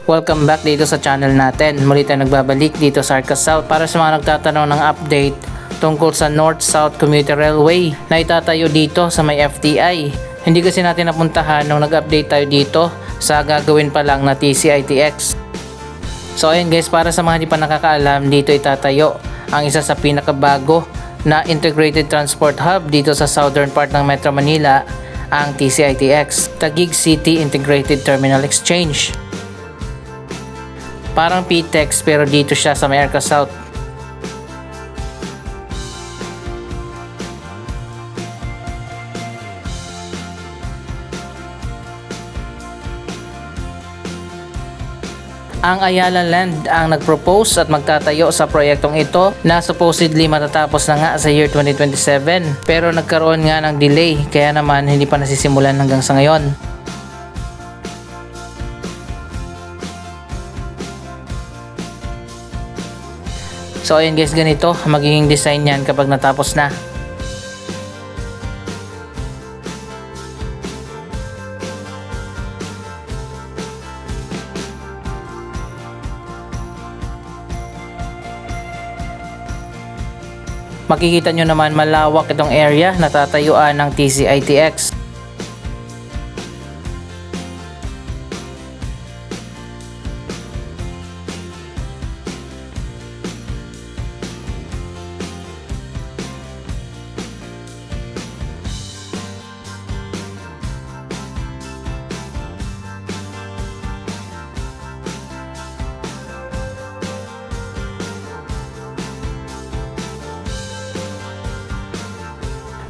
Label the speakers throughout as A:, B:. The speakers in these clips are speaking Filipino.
A: Welcome back dito sa channel natin. Muli tayo nagbabalik dito sa Arca South para sa mga nagtatanong ng update tungkol sa North-South Commuter Railway na itatayo dito sa may FTI. Hindi kasi natin napuntahan nung nag-update tayo dito sa gagawin pa lang na TCITX. So ayun guys, para sa mga hindi pa nakakaalam, dito itatayo ang isa sa pinakabago na integrated transport hub dito sa southern part ng Metro Manila, ang TCITX, Taguig City Integrated Terminal Exchange. Parang PTEX pero dito siya sa may Arca South. Ang Ayala Land ang nagpropose at magtatayo sa proyektong ito na supposedly matatapos na nga sa year 2027, pero nagkaroon nga ng delay kaya naman hindi pa nasisimulan hanggang sa ngayon. So ayun guys, ganito magiging design yan kapag natapos na. Makikita nyo naman malawak itong area na tatayuan ng TCITX.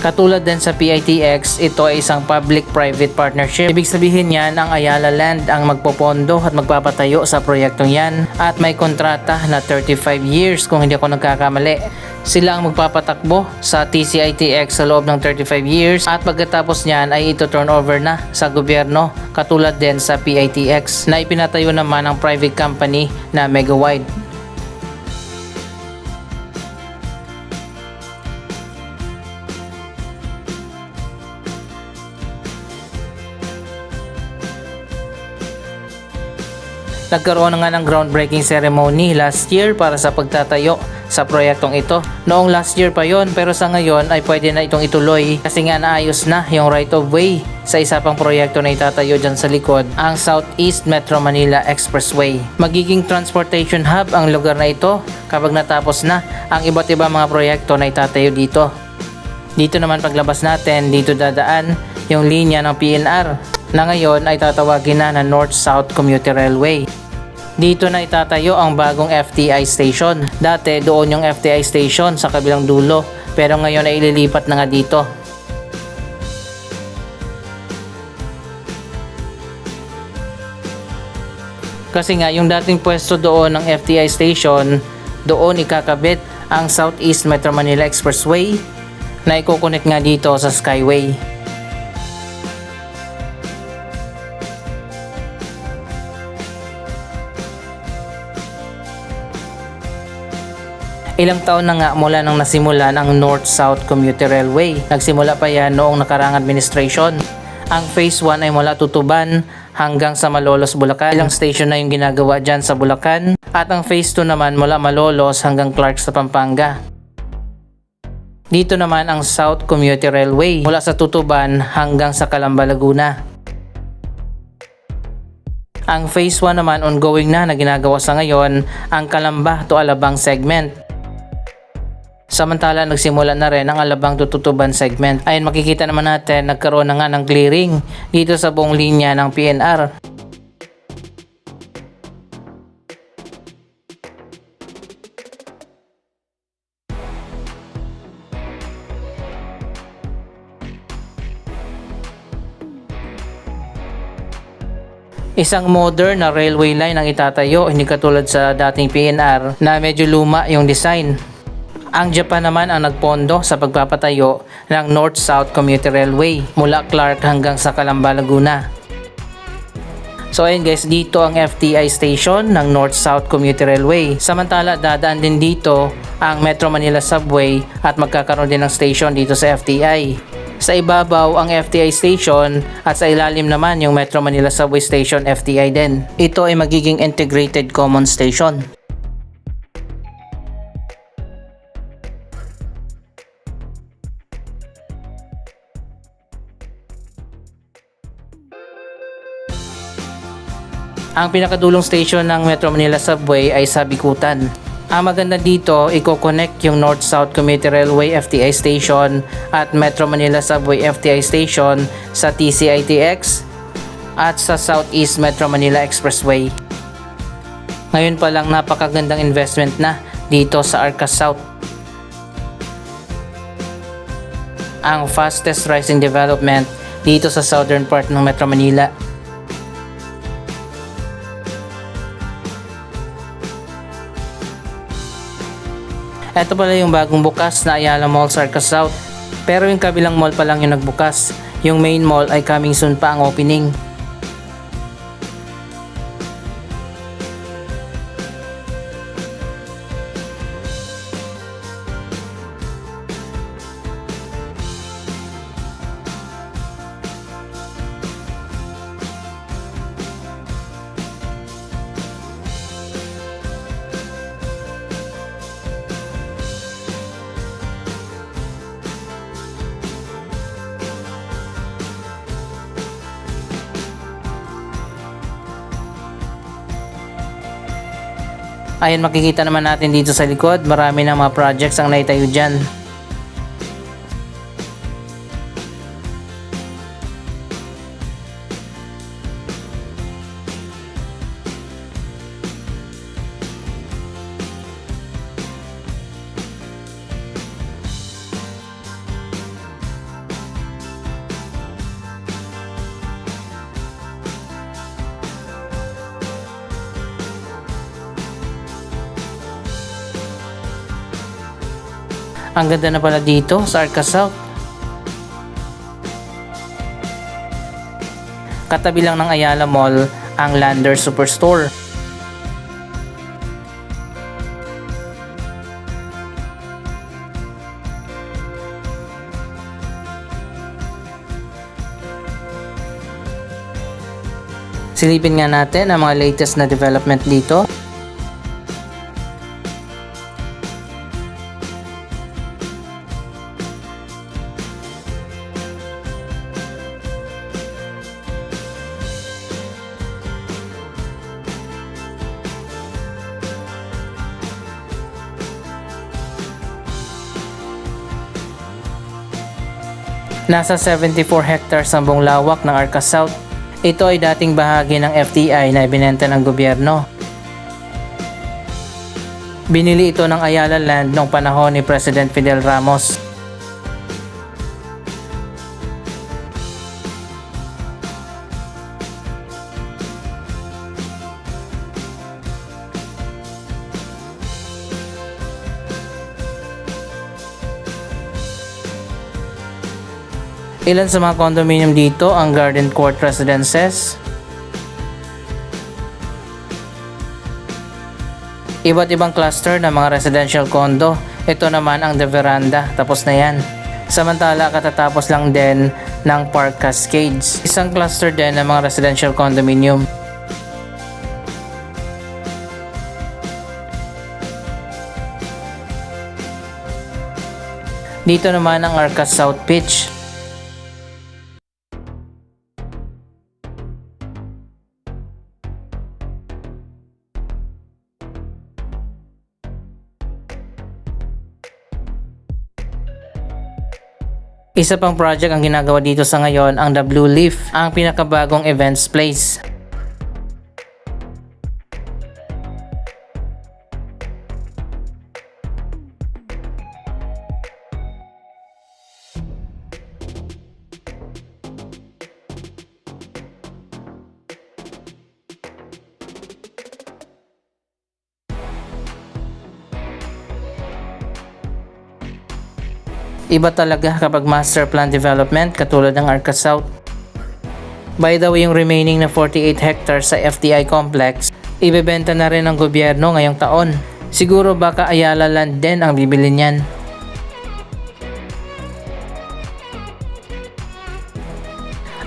A: Katulad din sa PITX, ito ay isang public-private partnership. Ibig sabihin yan, ang Ayala Land ang magpopondo at magpapatayo sa proyektong yan at may kontrata na 35 years kung hindi ako nagkakamali. Sila ang magpapatakbo sa TCITX sa loob ng 35 years at pagkatapos niyan ay ito turnover na sa gobyerno, katulad din sa PITX na ipinatayo naman ng private company na Megawide. Nagkaroon na nga ng groundbreaking ceremony last year para sa pagtatayo sa proyektong ito. Noong last year pa yon, pero sa ngayon ay pwede na itong ituloy kasi nga naayos na yung right of way sa isa pang proyekto na itatayo dyan sa likod, ang Southeast Metro Manila Expressway. Magiging transportation hub ang lugar na ito kapag natapos na ang iba't ibang mga proyekto na itatayo dito. Dito naman paglabas natin, dito dadaan yung linya ng PNR na ngayon ay tatawagin na North-South Commuter Railway. Dito na itatayo ang bagong FTI station. Dati doon yung FTI station sa kabilang dulo, pero ngayon ay ililipat na nga dito. Kasi nga yung dating pwesto doon ng FTI station, doon ikakabit ang Southeast Metro Manila Expressway na ikukunik nga dito sa Skyway. Ilang taon na nga mula nang nasimulan ang North-South Commuter Railway. Nagsimula pa yan noong nakarang administration. Ang Phase 1 ay mula Tutuban hanggang sa Malolos, Bulacan. Ilang station na yung ginagawa dyan sa Bulacan. At ang Phase 2 naman mula Malolos hanggang Clark sa Pampanga. Dito naman ang South Commuter Railway mula sa Tutuban hanggang sa Calamba, Laguna. Ang Phase 1 naman ongoing na ginagawa sa ngayon ang Calamba to Alabang segment. Samantala nagsimula na rin ang Alabang to Tutuban segment. Ayun, makikita naman natin nagkaroon na nga ng clearing dito sa buong linya ng PNR. Isang modern na railway line ang itatayo, hindi katulad sa dating PNR na medyo luma yung design. Ang Japan naman ang nagpondo sa pagpapatayo ng North-South Commuter Railway mula Clark hanggang sa Calamba, Laguna. So ayun guys, dito ang FTI station ng North-South Commuter Railway. Samantala dadaan din dito ang Metro Manila Subway at magkakaroon din ng station dito sa FTI. Sa ibabaw ang FTI station at sa ilalim naman yung Metro Manila Subway Station FTI din. Ito ay magiging integrated common station. Ang pinakadulong station ng Metro Manila Subway ay sa Bikutan. Ang maganda dito, i-connect yung North-South Commuter Railway FTI Station at Metro Manila Subway FTI Station sa TCITX at sa Southeast Metro Manila Expressway. Ngayon pa lang napakagandang investment na dito sa Arca South. Ang fastest rising development dito sa southern part ng Metro Manila. Ito pala yung bagong bukas na Ayala Mall sa Arca South. Pero yung kabilang mall pa lang yung nagbukas. Yung main mall ay coming soon pa ang opening. Ayan, makikita naman natin dito sa likod, marami ng mga projects ang naitayo dyan. Ang ganda na pala dito sa Arca South. Katabi lang ng Ayala Mall ang Lander Superstore. Silipin nga natin ang mga latest na development dito. Nasa 74 hectares ang buong lawak ng Arca South. Ito ay dating bahagi ng FTI na ibinenta ng gobyerno. Binili ito ng Ayala Land noong panahon ni President Fidel Ramos. Ilan sa mga condominium dito ang Garden Court Residences. Iba't ibang cluster ng mga residential condo. Ito naman ang The Veranda, tapos na yan. Samantala katatapos lang din ng Park Cascades. Isang cluster din ng mga residential condominium. Dito naman ang Arca South Pitch. Isa pang project ang ginagawa dito sa ngayon, ang The Blue Leaf, ang pinakabagong events place. Iba talaga kapag master plan development katulad ng Arca South. By the way, yung remaining na 48 hectares sa FTI complex, ibebenta na rin ng gobyerno ngayong taon. Siguro baka Ayala Land din ang bibili niyan.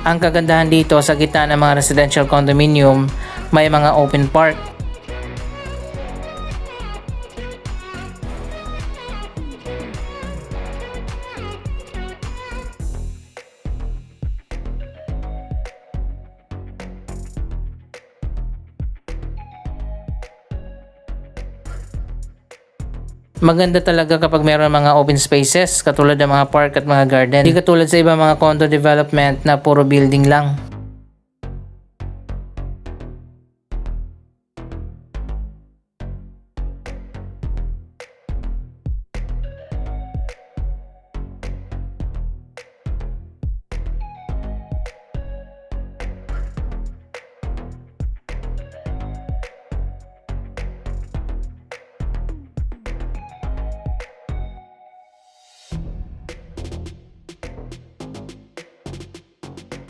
A: Ang kagandahan dito, sa gitna ng mga residential condominium, may mga open park. Maganda talaga kapag mayroon mga open spaces katulad ng mga park at mga garden. Hindi katulad sa ibang mga condo development na puro building lang.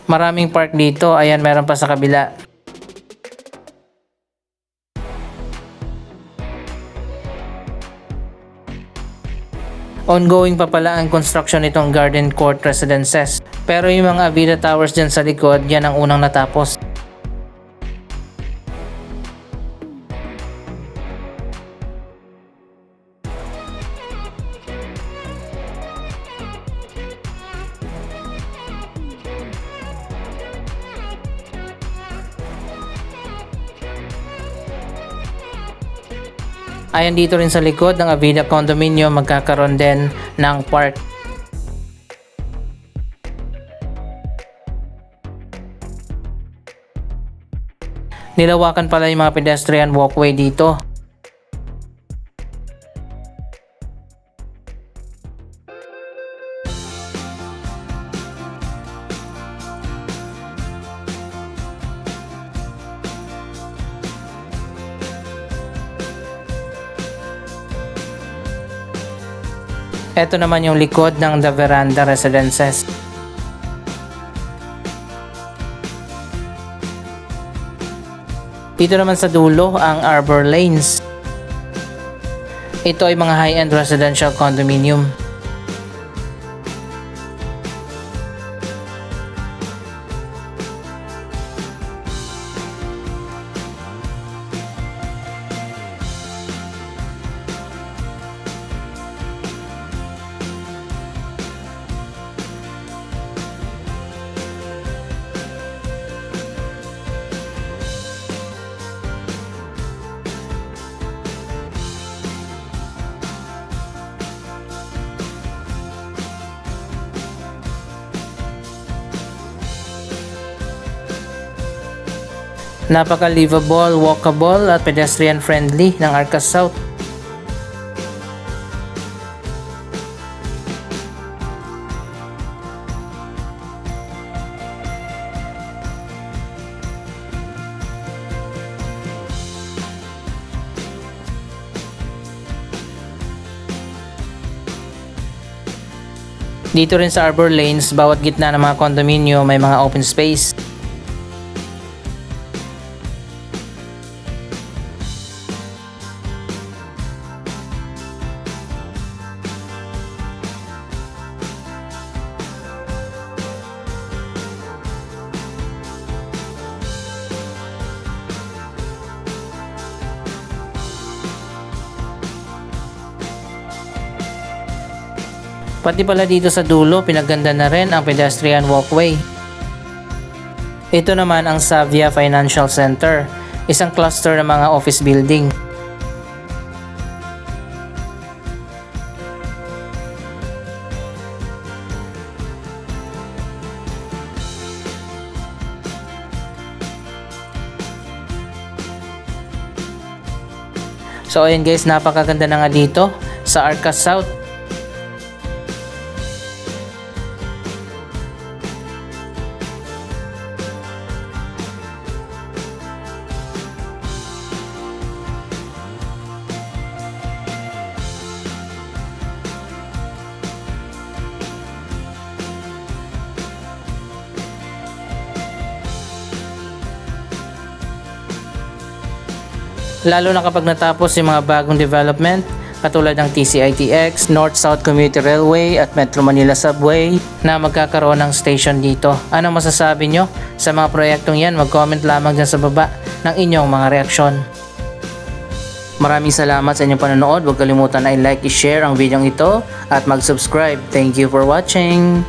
A: Maraming park dito, ayan meron pa sa kabila. Ongoing pa pala ang construction nitong Garden Court Residences. Pero yung mga Avida Towers dyan sa likod, yan ang unang natapos. Ayan dito rin sa likod ng Avida Condominium magkakaroon din ng park. Nilawakan pala yung mga pedestrian walkway dito. Ito naman yung likod ng The Veranda Residences. Dito naman sa dulo ang Arbor Lanes. Ito ay mga high-end residential condominium. Napaka-livable, walkable at pedestrian-friendly ng Arcas South. Dito rin sa Arbor Lanes, bawat gitna ng mga condominium may mga open space. Pati pala dito sa dulo, pinaganda na rin ang pedestrian walkway. Ito naman ang Savia Financial Center, isang cluster ng mga office building. So ayun guys, napakaganda na nga dito sa Arcas South. Lalo na kapag natapos yung mga bagong development, katulad ng TCITX, North-South Commuter Railway at Metro Manila Subway na magkakaroon ng station dito. Ano masasabi nyo sa mga proyektong yan? Mag-comment lamang dyan sa baba ng inyong mga reaksyon. Maraming salamat sa inyong panonood. Huwag kalimutan na i-like, i-share ang video ito at mag-subscribe. Thank you for watching!